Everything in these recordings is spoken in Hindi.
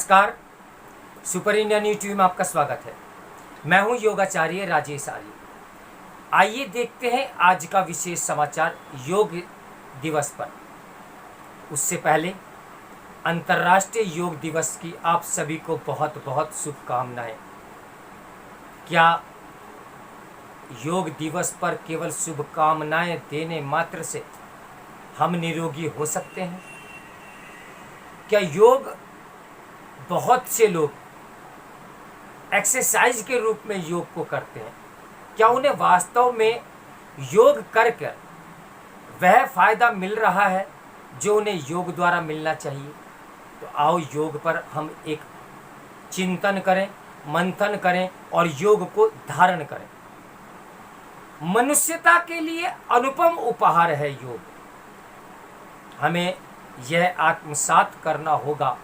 नमस्कार। सुपर इंडिया न्यूज टीवी में आपका स्वागत है। मैं हूं योगाचार्य राजेश आर्य। आइए देखते हैं आज का विशेष समाचार योग दिवस पर। उससे पहले अंतर्राष्ट्रीय योग दिवस की आप सभी को बहुत बहुत शुभकामनाएं। क्या योग दिवस पर केवल शुभकामनाएं देने मात्र से हम निरोगी हो सकते हैं? क्या योग बहुत से लोग एक्सरसाइज के रूप में योग को करते हैं? क्या उन्हें वास्तव में योग करके वह फायदा मिल रहा है जो उन्हें योग द्वारा मिलना चाहिए? तो आओ योग पर हम एक चिंतन करें, मंथन करें और योग को धारण करें। मनुष्यता के लिए अनुपम उपहार है योग। हमें यह आत्मसात करना होगा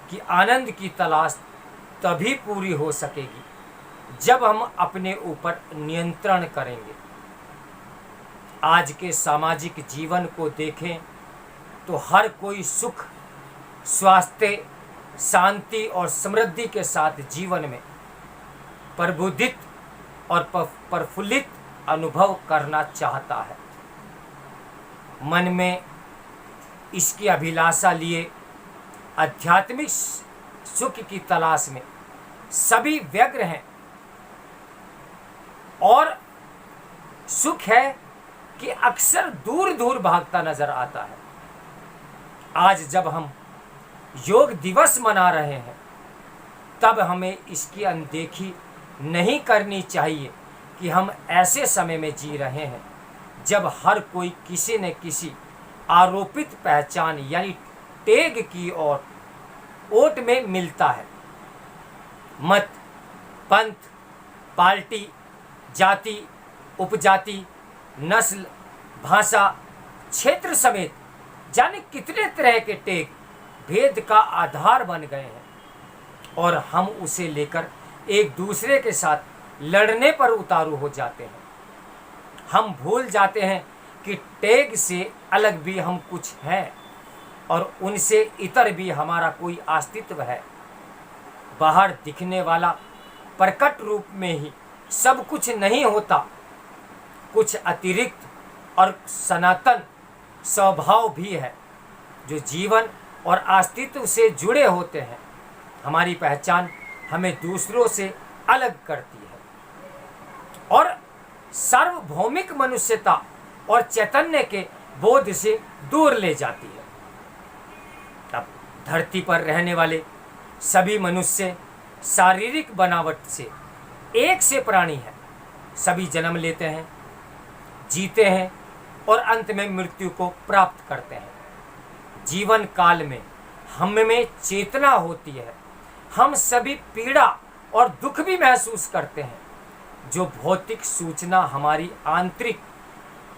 कि आनंद की तलाश तभी पूरी हो सकेगी जब हम अपने ऊपर नियंत्रण करेंगे। आज के सामाजिक जीवन को देखें तो हर कोई सुख, स्वास्थ्य, शांति और समृद्धि के साथ जीवन में प्रबुद्धित और प्रफुल्लित अनुभव करना चाहता है। मन में इसकी अभिलाषा लिए आध्यात्मिक सुख की तलाश में सभी व्यग्र हैं और सुख है कि अक्सर दूर दूर भागता नजर आता है। आज जब हम योग दिवस मना रहे हैं तब हमें इसकी अनदेखी नहीं करनी चाहिए कि हम ऐसे समय में जी रहे हैं जब हर कोई किसी न किसी आरोपित पहचान यानी टैग की और ओट में मिलता है। मत, पंथ, पार्टी, जाति, उपजाति, नस्ल, भाषा, क्षेत्र समेत जाने कितने तरह के टैग भेद का आधार बन गए हैं और हम उसे लेकर एक दूसरे के साथ लड़ने पर उतारू हो जाते हैं। हम भूल जाते हैं कि टैग से अलग भी हम कुछ हैं और उनसे इतर भी हमारा कोई अस्तित्व है। बाहर दिखने वाला प्रकट रूप में ही सब कुछ नहीं होता। कुछ अतिरिक्त और सनातन स्वभाव भी है जो जीवन और अस्तित्व से जुड़े होते हैं। हमारी पहचान हमें दूसरों से अलग करती है और सार्वभौमिक मनुष्यता और चैतन्य के बोध से दूर ले जाती है। अब धरती पर रहने वाले सभी मनुष्य शारीरिक बनावट से एक से प्राणी हैं। सभी जन्म लेते हैं, जीते हैं और अंत में मृत्यु को प्राप्त करते हैं। जीवन काल में हम में चेतना होती है। हम सभी पीड़ा और दुख भी महसूस करते हैं। जो भौतिक सूचना हमारी आंतरिक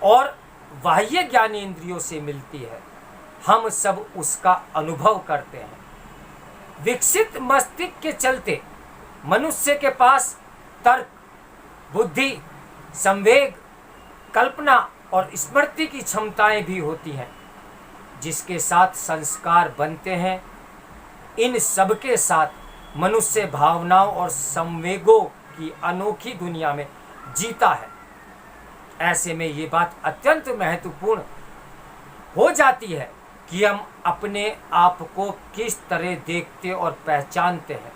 और बाह्य ज्ञानेंद्रियों से मिलती है, हम सब उसका अनुभव करते हैं। विकसित मस्तिष्क के चलते मनुष्य के पास तर्क, बुद्धि, संवेग, कल्पना और स्मृति की क्षमताएं भी होती हैं जिसके साथ संस्कार बनते हैं। इन सब के साथ मनुष्य भावनाओं और संवेगों की अनोखी दुनिया में जीता है। ऐसे में ये बात अत्यंत महत्वपूर्ण हो जाती है कि हम अपने आप को किस तरह देखते और पहचानते हैं।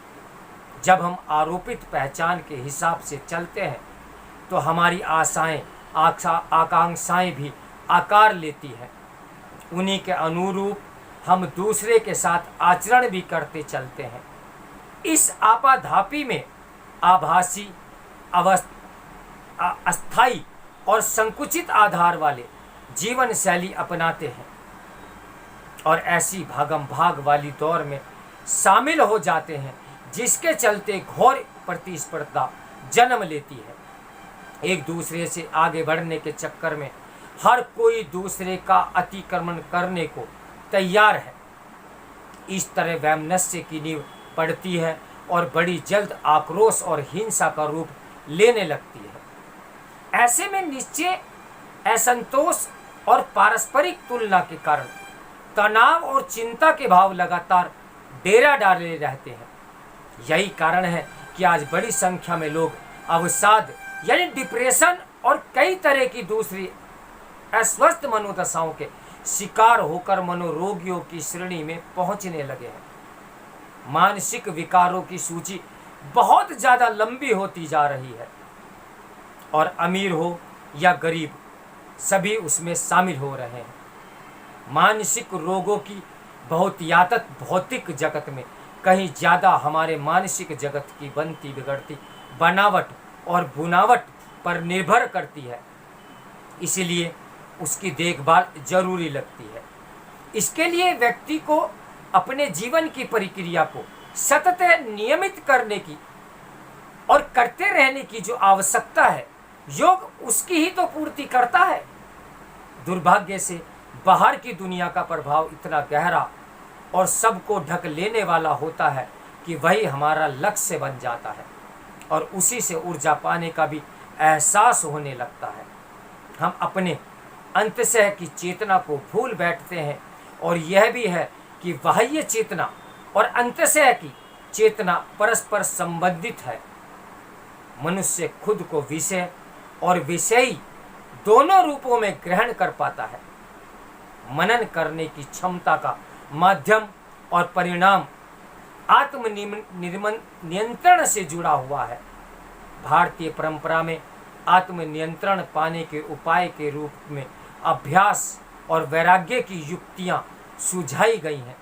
जब हम आरोपित पहचान के हिसाब से चलते हैं तो हमारी आशाएं, आकांक्षाएं भी आकार लेती हैं। उन्हीं के अनुरूप हम दूसरे के साथ आचरण भी करते चलते हैं। इस आपाधापी में आभासी, अस्थायी और संकुचित आधार वाले जीवन शैली अपनाते हैं और ऐसी भागम भाग वाली दौर में शामिल हो जाते हैं जिसके चलते घोर प्रतिस्पर्धा जन्म लेती है। एक दूसरे से आगे बढ़ने के चक्कर में हर कोई दूसरे का अतिक्रमण करने को तैयार है। इस तरह वैमनस्य की नींव पड़ती है और बड़ी जल्द आक्रोश और हिंसा का रूप लेने लगती है। ऐसे में निश्चय, असंतोष और पारस्परिक तुलना के कारण तनाव और चिंता के भाव लगातार डेरा डाले रहते हैं। यही कारण है कि आज बड़ी संख्या में लोग अवसाद यानी डिप्रेशन और कई तरह की दूसरी अस्वस्थ मनोदशाओं के शिकार होकर मनोरोगियों की श्रेणी में पहुंचने लगे हैं। मानसिक विकारों की सूची बहुत ज़्यादा लंबी होती जा रही है और अमीर हो या गरीब सभी उसमें शामिल हो रहे हैं। मानसिक रोगों की बहुतायत भौतिक जगत में कहीं ज़्यादा हमारे मानसिक जगत की बनती बिगड़ती बनावट और बुनावट पर निर्भर करती है, इसलिए उसकी देखभाल जरूरी लगती है। इसके लिए व्यक्ति को अपने जीवन की प्रक्रिया को सतत नियमित करने की और करते रहने की जो आवश्यकता है, योग उसकी ही तो पूर्ति करता है। दुर्भाग्य से बाहर की दुनिया का प्रभाव इतना गहरा और सबको ढक लेने वाला होता है कि वही हमारा लक्ष्य बन जाता है और उसी से ऊर्जा पाने का भी एहसास होने लगता है। हम अपने अंतशः की चेतना को भूल बैठते हैं और यह भी है कि बाह्य चेतना और अंतशः की चेतना परस्पर संबंधित है। मनुष्य खुद को विषय और विषयी दोनों रूपों में ग्रहण कर पाता है। मनन करने की क्षमता का माध्यम और परिणाम आत्म नियंत्रण से जुड़ा हुआ है। भारतीय परंपरा में आत्म नियंत्रण पाने के उपाय के रूप में अभ्यास और वैराग्य की युक्तियां सुझाई गई हैं।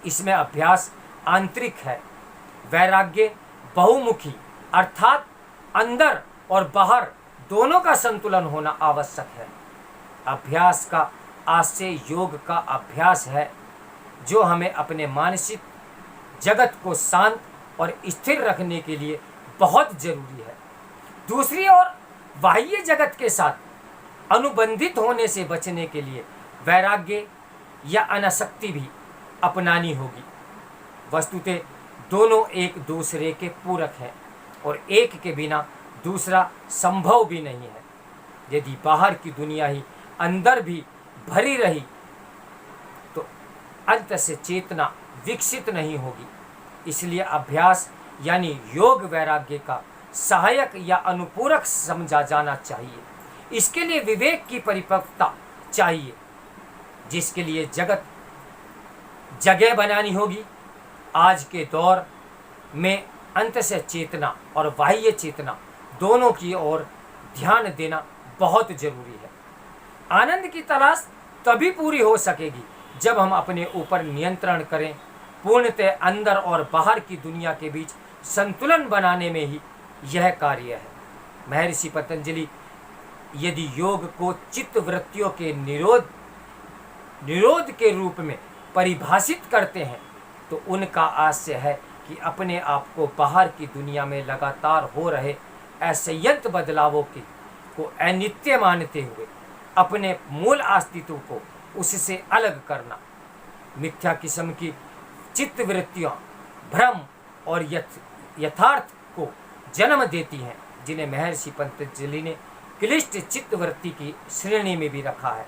इसमें अभ्यास आंतरिक है, वैराग्य बहुमुखी अर्थात अंदर और बाहर दोनों का संतुलन होना आवश्यक है। अभ्यास का आशय योग का अभ्यास है जो हमें अपने मानसिक जगत को शांत और स्थिर रखने के लिए बहुत जरूरी है। दूसरी ओर बाह्य जगत के साथ अनुबंधित होने से बचने के लिए वैराग्य या अनासक्ति भी अपनानी होगी। वस्तुतः दोनों एक दूसरे के पूरक हैं और एक के बिना दूसरा संभव भी नहीं है। यदि बाहर की दुनिया ही अंदर भी भरी रही तो अंत से चेतना विकसित नहीं होगी। इसलिए अभ्यास यानी योग वैराग्य का सहायक या अनुपूरक समझा जाना चाहिए। इसके लिए विवेक की परिपक्वता चाहिए, जिसके लिए जगह बनानी होगी। आज के दौर में अंत से चेतना और बाह्य चेतना दोनों की ओर ध्यान देना बहुत जरूरी है। आनंद की तलाश तभी पूरी हो सकेगी जब हम अपने ऊपर नियंत्रण करें। पूर्णतः अंदर और बाहर की दुनिया के बीच संतुलन बनाने में ही यह कार्य है। महर्षि पतंजलि यदि योग को चित्त वृत्तियों के निरोध के रूप में परिभाषित करते हैं तो उनका आशय है कि अपने आप को बाहर की दुनिया में लगातार हो रहे असंयत बदलावों को अनित्य मानते हुए अपने मूल अस्तित्व को उससे अलग करना। मिथ्या किस्म की चित्त वृत्तियाँ भ्रम और यथार्थ को जन्म देती हैं, जिन्हें महर्षि पतंजलि ने क्लिष्ट चित्त वृत्ति की श्रेणी में भी रखा है।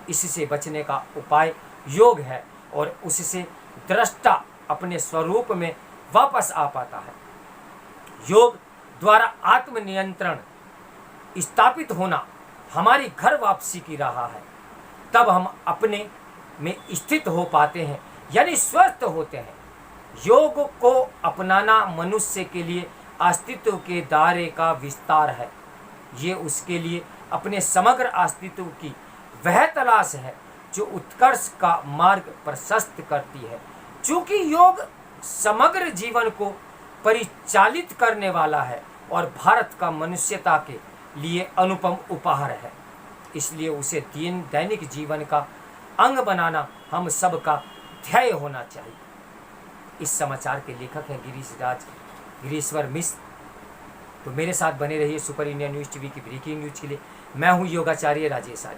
इससे बचने का उपाय योग है और उससे दृष्टा अपने स्वरूप में वापस आ पाता है। योग द्वारा आत्मनियंत्रण स्थापित होना हमारी घर वापसी की राह है। तब हम अपने में स्थित हो पाते हैं यानी स्वस्थ होते हैं। योग को अपनाना मनुष्य के लिए अस्तित्व के दायरे का विस्तार है। ये उसके लिए अपने समग्र अस्तित्व की वह तलाश है जो उत्कर्ष का मार्ग प्रशस्त करती है। चूँकि योग समग्र जीवन को परिचालित करने वाला है और भारत का मनुष्यता के लिए अनुपम उपहार है, इसलिए उसे दैनिक जीवन का अंग बनाना हम सब का ध्येय होना चाहिए। इस समाचार के लेखक हैं गिरीश्वर मिश्र। तो मेरे साथ बने रहिए सुपर इंडिया न्यूज़ टीवी की ब्रेकिंग न्यूज़ के लिए। मैं हूँ योगाचार्य राजेश आर्य।